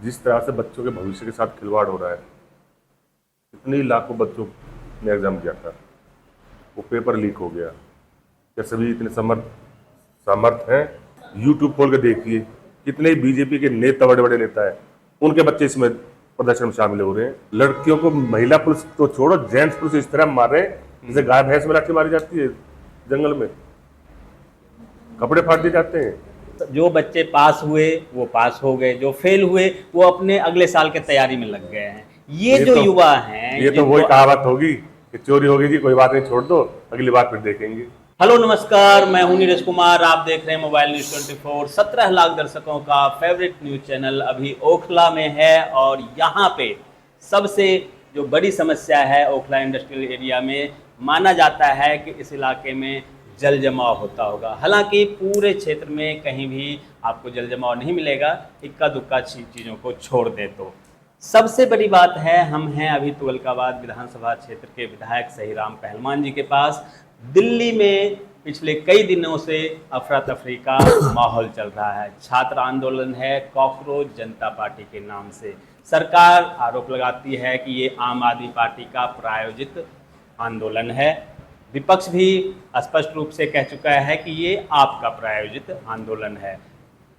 जिस तरह से बच्चों के भविष्य के साथ खिलवाड़ हो रहा है, इतनी लाखों बच्चों ने एग्जाम दिया था, वो पेपर लीक हो गया। क्या सभी इतने समर्थ हैं? यूट्यूब खोल के देखिए, कितने बीजेपी के नेता, बड़े बड़े नेता है, उनके बच्चे इसमें प्रदर्शन में शामिल हो रहे हैं। लड़कियों को, महिला पुलिस तो छोड़ो, जेंट्स पुलिस इस तरह मार रहे हैं जैसे गाय भैंस में लाठी मारी जाती है, जंगल में कपड़े फाड़ दिए जाते हैं। जो बच्चे पास हुए वो पास हो गए, जो फेल हुए वो अपने अगले साल के तैयारी में लग गए हैं। ये जो युवा हैं, ये तो वही कहावत होगी कि चोरी होगी जी, कोई बात नहीं, छोड़ दो, अगली बार फिर देखेंगे। हेलो नमस्कार, मैं हूं नीरज कुमार। आप देख रहे हैं मोबाइल न्यूज 24। 17 लाख दर्शकों का फेवरेट न्यूज चैनल अभी ओखला में है और यहाँ पे सबसे जो बड़ी समस्या है ओखला इंडस्ट्रियल एरिया में, माना जाता है कि इस इलाके में जल जमाव होता होगा। हालांकि पूरे क्षेत्र में कहीं भी आपको जल जमाव नहीं मिलेगा, इक्का दुक्का चीज़ों को छोड़ दे तो। सबसे बड़ी बात है, हम हैं अभी तुगलकाबाद विधानसभा क्षेत्र के विधायक सहीराम पहलवान जी के पास। दिल्ली में पिछले कई दिनों से अफरा तफरी का माहौल चल रहा है। छात्र आंदोलन है कॉकरोच जनता पार्टी के नाम से। सरकार आरोप लगाती है कि ये आम आदमी पार्टी का प्रायोजित आंदोलन है। विपक्ष भी स्पष्ट रूप से कह चुका है कि ये आपका प्रायोजित आंदोलन है।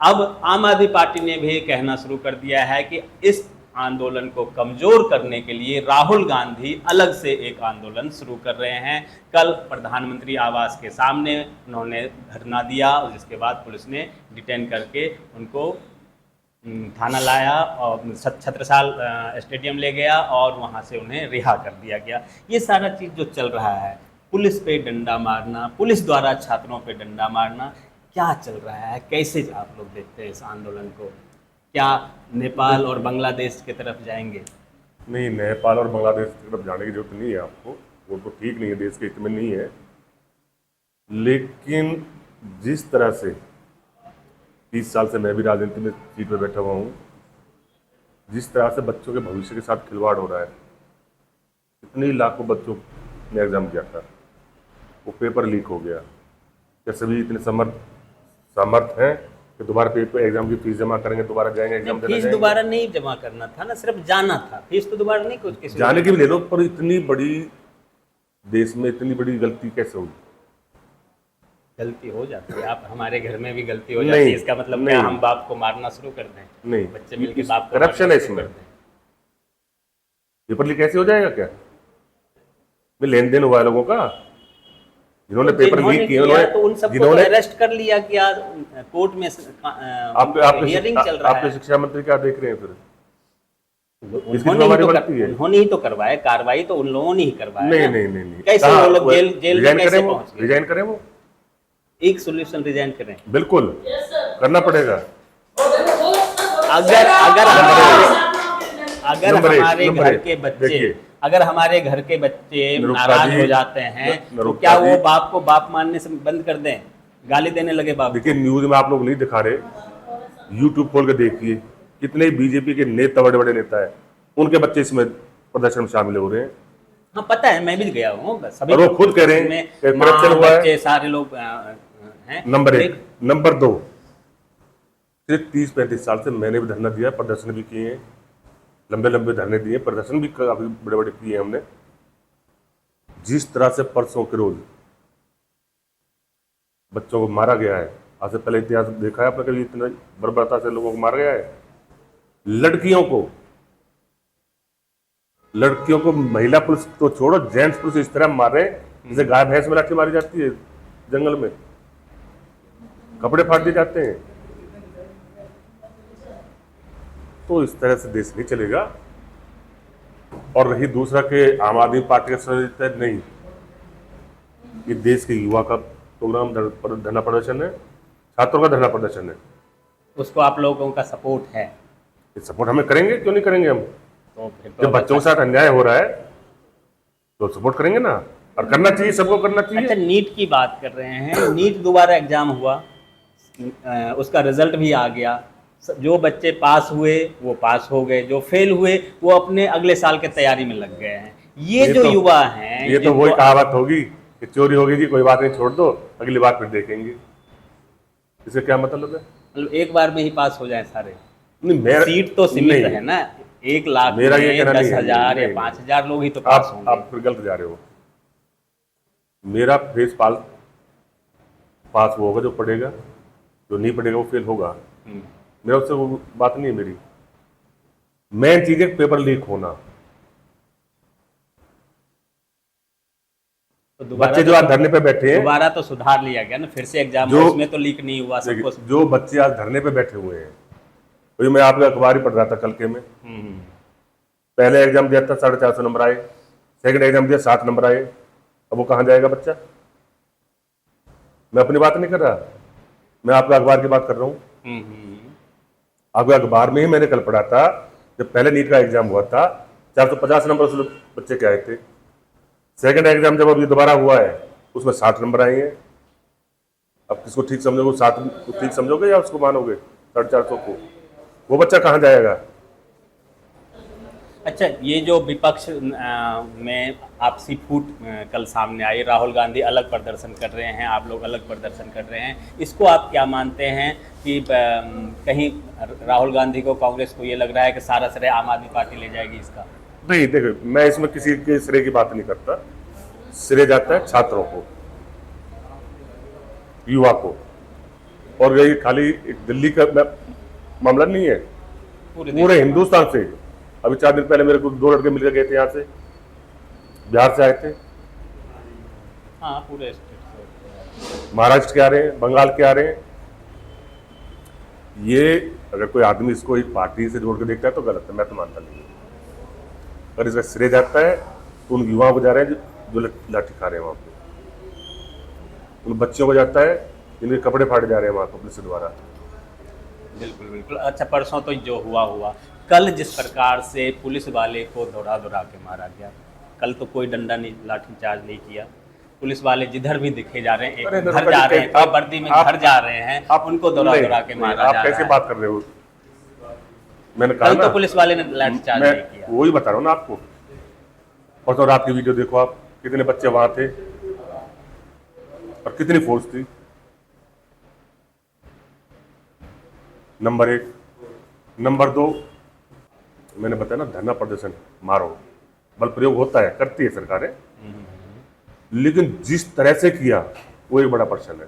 अब आम आदमी पार्टी ने भी कहना शुरू कर दिया है कि इस आंदोलन को कमजोर करने के लिए राहुल गांधी अलग से एक आंदोलन शुरू कर रहे हैं। कल प्रधानमंत्री आवास के सामने उन्होंने धरना दिया और जिसके बाद पुलिस ने डिटेन करके उनको थाना लाया और छत्रसाल स्टेडियम ले गया और वहां से उन्हें रिहा कर दिया गया। ये सारा चीज़ जो चल रहा है, पुलिस पे डंडा मारना, पुलिस द्वारा छात्रों पे डंडा मारना, क्या चल रहा है? कैसे आप लोग देखते हैं इस आंदोलन को? क्या नेपाल और बांग्लादेश की तरफ जाएंगे? नहीं, नेपाल और बांग्लादेश की तरफ जाने की जरूरत नहीं है आपको, वो तो ठीक नहीं है, देश के हित में नहीं है। लेकिन जिस तरह से 30 साल से मैं भी राजनीति में सीट पर बैठा हुआ हूँ, जिस तरह से बच्चों के भविष्य के साथ खिलवाड़ हो रहा है, इतनी लाखों बच्चों ने एग्जाम दिया था, वो पेपर लीक हो गया। क्या सभी इतने समर्थ हैं कि दोबारा पेपर एग्जाम की फीस जमा करेंगे, दोबारा जाएंगे एग्जाम देने? फीस दोबारा नहीं जमा करना था ना, सिर्फ जाना था। फीस तो दोबारा नहीं, कुछ किसी जाने की भी ले लो, पर इतनी बड़ी देश में इतनी बड़ी गलती कैसे होगी? गलती हो जाती है। आप हमारे घर में भी गलती हो जाती है, इसका मतलब क्या हम बाप को मारना शुरू कर दें? नहीं, बच्चे मिलकर बाप को करप्शन है इसमें। पेपर लीक कैसे हो जाएगा? क्या लेन देन हुआ है लोगों का? जिन्होंने पेपर लीक किए उन्होंने तो उन सबको तो अरेस्ट कर लिया कि आज कोर्ट में हियरिंग चल रहा है। आपके शिक्षा मंत्री क्या देख रहे हैं फिर? उन्होंने ही तो करवाया, कार्रवाई तो उन लोगों ने ही करवाया। नहीं। कैसे वो लोग जेल में कैसे पहुंच गए? रिजाइन करें, वो एक सोल्यूशन रिजाइन करें। बिल्कुल करना पड़ेगा। अगर हमारे घर के बच्चे नाराज हो जाते हैं तो क्या वो बाप को बाप मानने से बंद कर दें, गाली देने लगे बाप? देखिए, न्यूज में आप लोग नहीं दिखा रहे, यूट्यूब खोल के देखिए, कितने बीजेपी के नेता, बड़े बड़े नेता है, उनके बच्चे इसमें प्रदर्शन में शामिल हो रहे हैं। हाँ पता है, मैं भी गया हूँ। सभी और वो खुद कह रहे हैं करप्शन हुआ है, सारे लोग हैं। नंबर 1। नंबर 2, सिर्फ 30-35 साल से मैंने भी धरना दिया, प्रदर्शन भी किए हैं, लंबे लंबे धरने दिए, प्रदर्शन भी काफी बड़े बड़े किए हैं हमने। जिस तरह से परसों के रोज बच्चों को मारा गया है, आज से पहले इतिहास देखा है आपने कभी इतना बर्बरता से लोगों को मारा गया है? लड़कियों को महिला पुलिस तो छोड़ो, जेंट्स पुलिस इस तरह मार रहे हैं जैसे गाय भैंस में लाठी मारी जाती है, जंगल में कपड़े फाड़ दिए जाते हैं। तो इस तरह से देश नहीं चलेगा। और रही दूसरा के आम आदमी पार्टी का नहीं, ये देश के युवा का प्रोग्राम धरना प्रदर्शन है, छात्रों का धरना प्रदर्शन है, उसको आप लोगों का सपोर्ट है? सपोर्ट हमें करेंगे, क्यों नहीं करेंगे हम? तो जब बच्चों के साथ अन्याय हो रहा है तो सपोर्ट करेंगे ना, और करना चाहिए, सबको करना चाहिए। अच्छा, नीट की बात कर रहे हैं। नीट दोबारा एग्जाम हुआ, उसका रिजल्ट भी आ गया। जो बच्चे पास हुए वो पास हो गए, जो फेल हुए वो अपने अगले साल के तैयारी में लग गए हैं। ये जो युवा हैं, ये तो वही कहावत होगी कि चोरी होगी जी, कोई बात नहीं, छोड़ दो, अगली बार फिर देखेंगे। इससे क्या मतलब है? मतलब एक बार में ही पास हो जाए सारे? नहीं मेरा सीट तो सीमित नहीं, है ना, 1 लाख मेरा ये में कहना नहीं है, 10,000 या नहीं, 5,000 लोग ही तो पास आप होंगे। फिर गलत जा रहे हो। मेरा फेस पास वो होगा जो पढ़ेगा, जो नहीं पढ़ेगा वो फेल होगा। हम्म, मेरा उससे वो बात नहीं है मेरी। मेन चीज है पेपर लीक होना। तो दोबारा बच्चे जो आज धरने पे बैठे हैं, दोबारा तो सुधार लिया गया ना, फिर से एग्जाम जो हुआ, उसमें तो लीक नहीं हुआ सबको। देखिए, जो बच्चे आज धरने पे बैठे हुए हैं, वही मैं आपका अखबार ही पढ़ रहा था कल के में। हम्म, पहले एग्जाम दिया था 450 नंबर आए, सेकंड एग्जाम दिया 60 नंबर आए। अब वो कहाँ जाएगा बच्चा? मैं अपनी बात नहीं कर रहा, मैं आपका अखबार की बात कर रहा हूँ। आपके अखबार में ही मैंने कल पढ़ा था, जब पहले नीट का एग्जाम हुआ था 450 नंबर उस बच्चे के आए थे। सेकंड एग्जाम जब अभी दोबारा हुआ है उसमें 60 नंबर आए हैं। अब किसको ठीक समझोगे? 60 को ठीक समझोगे या उसको मानोगे 450 को? वो बच्चा कहाँ जाएगा? अच्छा, ये जो विपक्ष में आपसी फूट कल सामने आई, राहुल गांधी अलग प्रदर्शन कर रहे हैं, आप लोग अलग प्रदर्शन कर रहे हैं, इसको आप क्या मानते हैं कि कहीं राहुल गांधी को, कांग्रेस को ये लग रहा है कि सारा श्रेय आम आदमी पार्टी ले जाएगी इसका? नहीं, देखो, मैं इसमें किसी के श्रेय की बात नहीं करता। श्रेय जाता है छात्रों को, युवा को। और ये खाली एक दिल्ली का मामला नहीं है, पूरे हिंदुस्तान से। अभी 4 दिन पहले मेरे को 2 लड़के मिलकर गए थे, यहाँ से बिहार से आए थे, हाँ, पूरे स्टेट से। महाराष्ट्र के आ रहे हैं, बंगाल के आ रहे हैं। ये अगर कोई आदमी इसको एक पार्टी से जोड़ के देखता है तो गलत है, मैं तो मानता नहीं हूँ। अगर इसका श्रेय जाता है तो उन युवाओं को जा रहे हैं जो लाठी खा रहे हैं वहाँ पे, उन बच्चों को जाता है जिनके कपड़े फाड़े जा रहे हैं वहाँ पर पुलिस द्वारा। बिल्कुल बिल्कुल। अच्छा, परसों तो जो हुआ, कल जिस प्रकार से पुलिस वाले को दौड़ा के मारा गया, कल तो कोई डंडा नहीं, लाठी चार्ज नहीं किया। पुलिस वाले जिधर भी दिखे जा रहे हैं, एक घर जा रहे हैं, कोई वर्दी में घर जा रहे हैं, आप उनको दौड़ा के मारा जा रहा है। आप कैसे बात कर रहे हो? मैंने कहा कल ना, तो पुलिस वाले ने लाठी चार्ज नहीं किया। वही बता रहा हूँ ना आपको। और तो रात की वीडियो देखो आप, कितने बच्चे वहां थे और कितनी फोर्स थी। नंबर 1। नंबर 2, मैंने बताया ना, धरना प्रदर्शन मारो, बल प्रयोग होता है, करती है सरकारें, लेकिन जिस तरह से किया वो एक बड़ा प्रश्न है।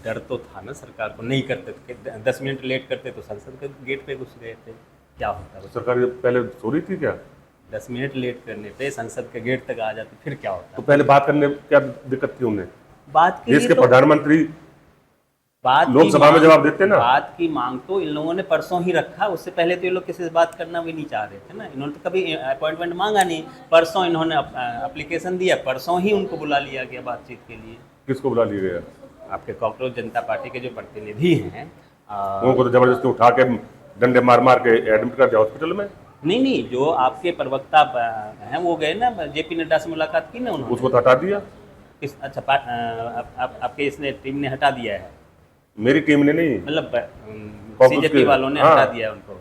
डर तो था ना सरकार को, नहीं करते तो 10 मिनट लेट करते तो संसद के गेट पे घुस गए थे, क्या होता है? सरकार पहले सो रही थी क्या? 10 मिनट लेट करने पे संसद के गेट तक आ जाते, फिर क्या होता? तो पहले बात करने क्या दिक्कत थी उन्हें? बात के देश लिए के तो प्रधानमंत्री लोकसभा में जवाब देते ना। बात की मांग तो इन लोगों ने परसों ही रखा, उससे पहले तो ये लोग किसी से बात करना भी नहीं चाह रहे थे ना। इन्होंने तो कभी अपॉइंटमेंट मांगा नहीं, परसों इन्होंने एप्लीकेशन दिया, परसों ही उनको बुला लिया गया बातचीत के लिए। किसको बुला लिया गया? आपके कॉकरोच जनता पार्टी के जो प्रतिनिधि हैं, उनको तो जबरदस्ती उठा के डंडे मार मार के एडमिट कर दिया हॉस्पिटल में। नहीं, जो आपके प्रवक्ता हैं वो गए ना, जेपी नड्डा से मुलाकात की ना उन्होंने। उसको तो हटा दिया। अच्छा, आपके इसने टीम ने हटा दिया है? मेरी टीम ने नहीं, मतलब कॉकरोच सीजेपी के- वालों ने हाँ। हटा दिया उनको,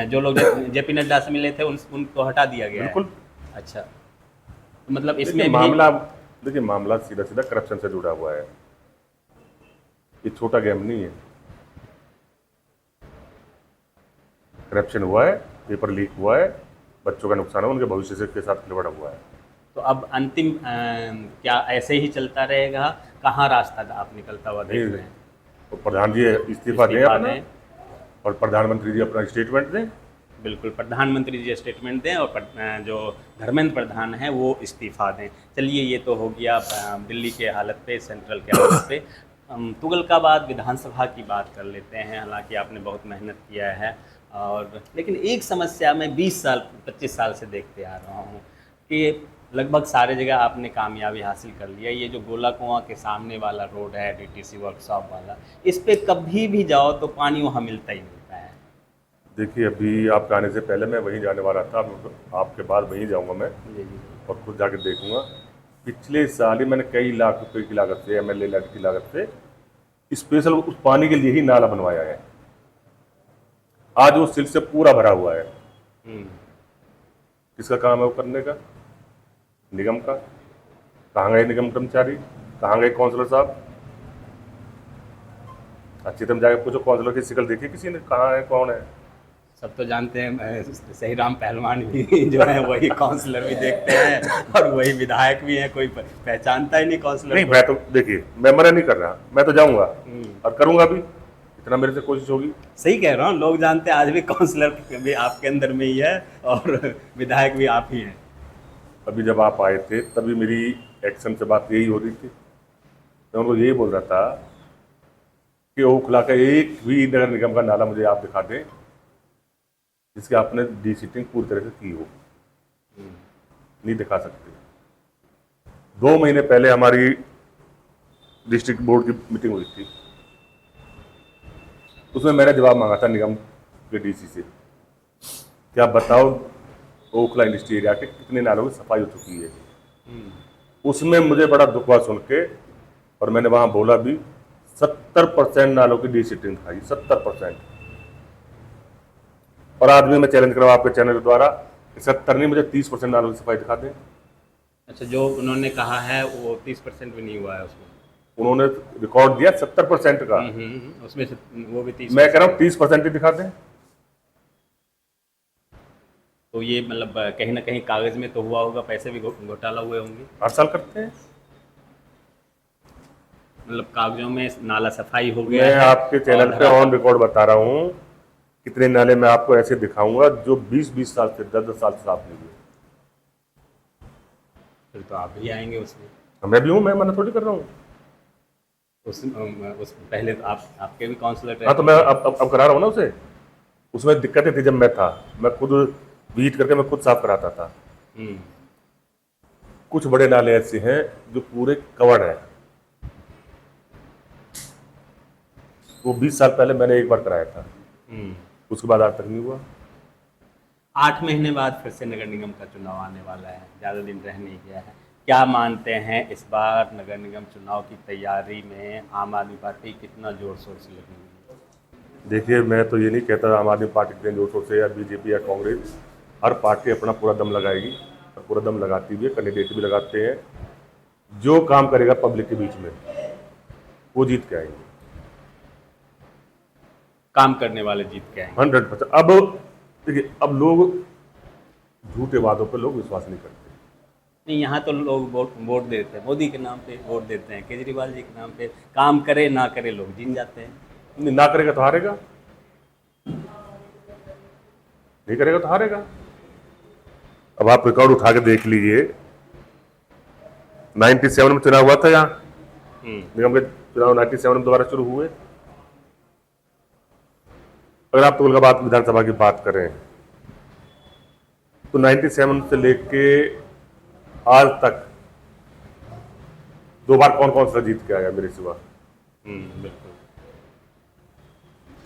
जो लोग जेपी नड्डा से मिले थे उनको हटा दिया गया है। बिल्कुल। अच्छा, मतलब इसमें देखिए, भी मामला देखिए, मामला सीधा सीधा करप्शन से जुड़ा हुआ है। ये छोटा गेम नहीं है। करप्शन हुआ है, पेपर लीक हुआ है, बच्चों का नुकसान हुआ, उनके भविष्य से के साथ खिलवाड़ हुआ है। तो अब अंतिम क्या ऐसे ही चलता रहेगा? कहाँ रास्ता आप निकलता हुआ देख रहे हैं? तो प्रधान जी इस्तीफा दें इस्तीफा अपना, दें। और प्रधानमंत्री जी अपना स्टेटमेंट दें। बिल्कुल, प्रधानमंत्री जी स्टेटमेंट दें और जो धर्मेंद्र प्रधान हैं वो इस्तीफा दें। चलिए, ये तो हो गया दिल्ली के हालत पे, सेंट्रल के हालत पे। तुगलकाबाद विधानसभा की बात कर लेते हैं। हालांकि आपने बहुत मेहनत किया है, और लेकिन एक समस्या मैं 20 साल 25 साल से देखते आ रहा हूँ कि लगभग सारे जगह आपने कामयाबी हासिल कर लिया। ये जो गोला कुआं के सामने वाला रोड है, डीटीसी वर्कशॉप वाला, इस पे कभी भी जाओ तो पानी वहाँ मिलता ही मिलता है। देखिए, अभी आपके आने से पहले मैं वहीं जाने वाला था, आपके बाद वहीं जाऊंगा मैं, जी जी। और खुद जाके देखूंगा। पिछले साल ही मैंने कई लाख रुपए की लागत से, एमएलए की लागत से, स्पेशल उस पानी के लिए ही नाला बनवाया है। आज वो सिल से पूरा भरा हुआ है। किसका काम है वो करने का? निगम का। कहाँ गए निगम कर्मचारी? कहाँ गए काउंसलर साहब? अच्छी तरह जाके पूछो काउंसलर की शिकल देखी किसी ने, कहाँ है कौन है? सब तो जानते हैं सही राम पहलवान भी जो है वही काउंसलर भी देखते हैं और वही विधायक भी हैं, कोई पहचानता ही नहीं काउंसलर नहीं, को। मैं तो देखिए, मैं मना नहीं कर रहा, मैं तो जाऊंगा हम्म। और करूंगा भी, इतना मेरे से कोशिश होगी। सही कह रहा हूँ, लोग जानते हैं आज भी काउंसलर भी आपके अंदर में ही है और विधायक भी आप ही हैं। अभी जब आप आए थे तभी मेरी एक्शन से बात यही हो रही थी, मैं उनको यही बोल रहा था कि ओखला का एक भी नगर निगम का नाला मुझे आप दिखा दें जिसकी आपने डीसीटिंग पूरी तरह से की हो। नहीं दिखा सकते। 2 महीने पहले हमारी डिस्ट्रिक्ट बोर्ड की मीटिंग हुई थी, उसमें मैंने जवाब मांगा था निगम के डीसी से कि आप बताओ ओखला इंडस्ट्री एरिया के कितने नालों की सफाई हो चुकी है। उसमें मुझे बड़ा दुख हुआ सुन के, और मैंने वहां बोला भी 70% नालों की डीसीटिंग खाई, 70%। और आज भी मैं चैलेंज कर रहा हूं आपके चैनल के द्वारा, 70 नहीं, मुझे 30% नालों की सफाई दिखा दें। अच्छा, जो उन्होंने कहा है वो 30% भी नहीं हुआ है उसमें। उन्होंने रिकॉर्ड दिया 70% का, उसमें से वो भी 30। मैं कह रहा हूँ 30% ही दिखा दें। तो ये मतलब कहीं ना कहीं कागज में तो हुआ होगा, पैसे भी घोटाला हुए होंगे। हर साल करते हैं। मतलब कागजों में नाला सफाई हो गया मैं है आपके चैनल और पे ऑन रिकॉर्ड बता रहा हूँ, कितने नाले मैं आपको ऐसे दिखाऊंगा जो 20-20 साल से, 10-10 साल से साफ नहीं हुए। फिर तो आप भी आएंगे उसमें। मैं भी हूँ, मैं मना थोड़ी कर रहा हूँ। उस पहले तो आपके भी काउंसलर हाँ, तो मैं अब करा रहा हूँ ना उसे। उसमें दिक्कतें थी जब मैं था, मैं खुद विजिट करके मैं खुद साफ कराता था। हम्म। कुछ बड़े नाले ऐसे हैं जो पूरे कवर्ड हैं, वो 20 साल पहले मैंने एक बार कराया था, हम्म। उसके बाद आज तक नहीं हुआ। 8 महीने बाद फिर से नगर निगम का चुनाव आने वाला है, ज़्यादा दिन रह नहीं गया है। क्या मानते हैं इस बार नगर निगम चुनाव की तैयारी में आम आदमी पार्टी कितना जोर शोर से लगी हुई है? देखिए, मैं तो ये नहीं कहता आम आदमी पार्टी के जोर शोर से या बीजेपी या कांग्रेस, हर पार्टी अपना पूरा दम लगाएगी और पूरा दम लगाती भी है, कैंडिडेट भी लगाते हैं। जो काम करेगा पब्लिक के बीच में वो जीत के आएंगे, काम करने वाले जीत के आएंगे। 100%। अब देखिए, अब लोग झूठे वादों पर लोग विश्वास नहीं करते। नहीं, यहाँ तो लोग वोट देते हैं, मोदी के नाम पे वोट देते हैं, केजरीवाल जी के नाम पे, काम करे ना करे लोग जीत जाते हैं। नहीं, ना करेगा तो हारेगा, नहीं करेगा तो हारेगा। अब आप रिकॉर्ड उठा के देख लीजिए, 97 में चुनाव हुआ था यहाँ निगम के चुनाव, 97 में दोबारा शुरू हुए। अगर आप तुगलकाबाद विधानसभा की बात करें तो 97 से लेके आज तक 2 बार कौन कौन सा जीत के आया मेरे सिवा? बिल्कुल।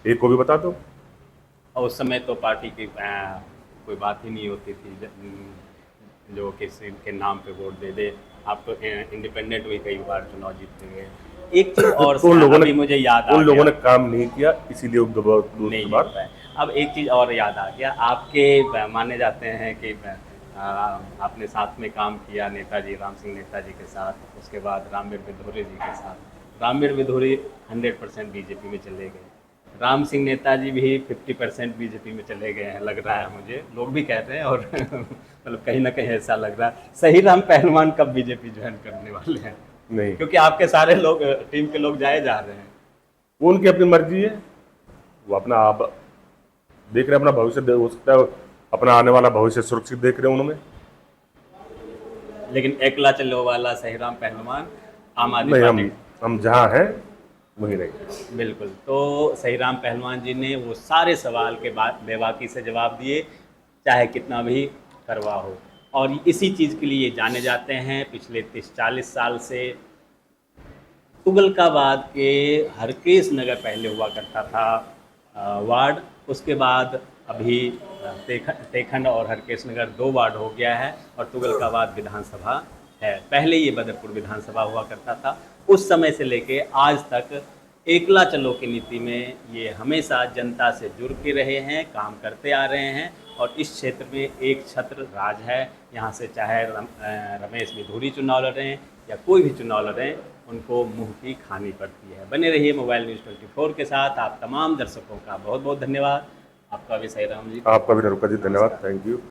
एक को भी बता दो। और उस समय तो पार्टी की कोई बात ही नहीं होती थी, जो किसी के नाम पे वोट दे दे। आप तो इंडिपेंडेंट भी कई बार चुनाव जीतते गए। एक चीज और उन लोगों अभी ने मुझे याद आ उन लोगों गया, ने काम नहीं किया, इसीलिए वो दूसरी नहीं बार। जीत पाए। अब एक चीज और याद आ गया, आपके माने जाते हैं कि आपने साथ में काम किया नेताजी राम सिंह नेताजी के साथ, उसके बाद रामवीर विधुरी जी के साथ। रामवीर विधुरी 100% बीजेपी में चले गए, राम सिंह नेताजी भी 50% बीजेपी में चले गए हैं, लग रहा है मुझे, लोग भी कहते हैं और मतलब कहीं ना कहीं ऐसा लग रहा है। सही राम पहलवान कब बीजेपी ज्वाइन करने वाले हैं? नहीं, क्योंकि आपके सारे लोग टीम के लोग जाए जा रहे हैं। वो उनकी अपनी मर्जी है, वो अपना आप देख रहे हैं, अपना भविष्य हो सकता है, अपना आने वाला भविष्य सुरक्षित देख रहे हैं उन्होंने। लेकिन एकला चलो वाला सही राम पहलवान आम आदमी नहीं, पार्टी। हम जहाँ हैं वहीं रहेंगे। बिल्कुल। तो सही राम पहलवान जी ने वो सारे सवाल के बाद बेबाकी से जवाब दिए, चाहे कितना भी करवा हो। और इसी चीज़ के लिए जाने जाते हैं। पिछले 30-40 साल से तुगलकाबाद के हरकेश नगर पहले हुआ करता था वार्ड, उसके बाद अभी तेखंड और हरकेश नगर 2 वार्ड हो गया है और तुगलकाबाद विधानसभा है। पहले ये बदरपुर विधानसभा हुआ करता था। उस समय से लेके आज तक एकला चलो की नीति में ये हमेशा जनता से जुड़ के रहे हैं, काम करते आ रहे हैं। और इस क्षेत्र में एक छत्र राज है। यहाँ से चाहे रमेश विधुरी चुनाव लड़ें या कोई भी चुनाव लड़ें, उनको मुंह की खानी पड़ती है। बने रहिए मोबाइल न्यूज़ 24 के साथ। आप तमाम दर्शकों का बहुत बहुत धन्यवाद। आपका भी सही राम जी। आपका भी नरुका जी धन्यवाद। Thank you.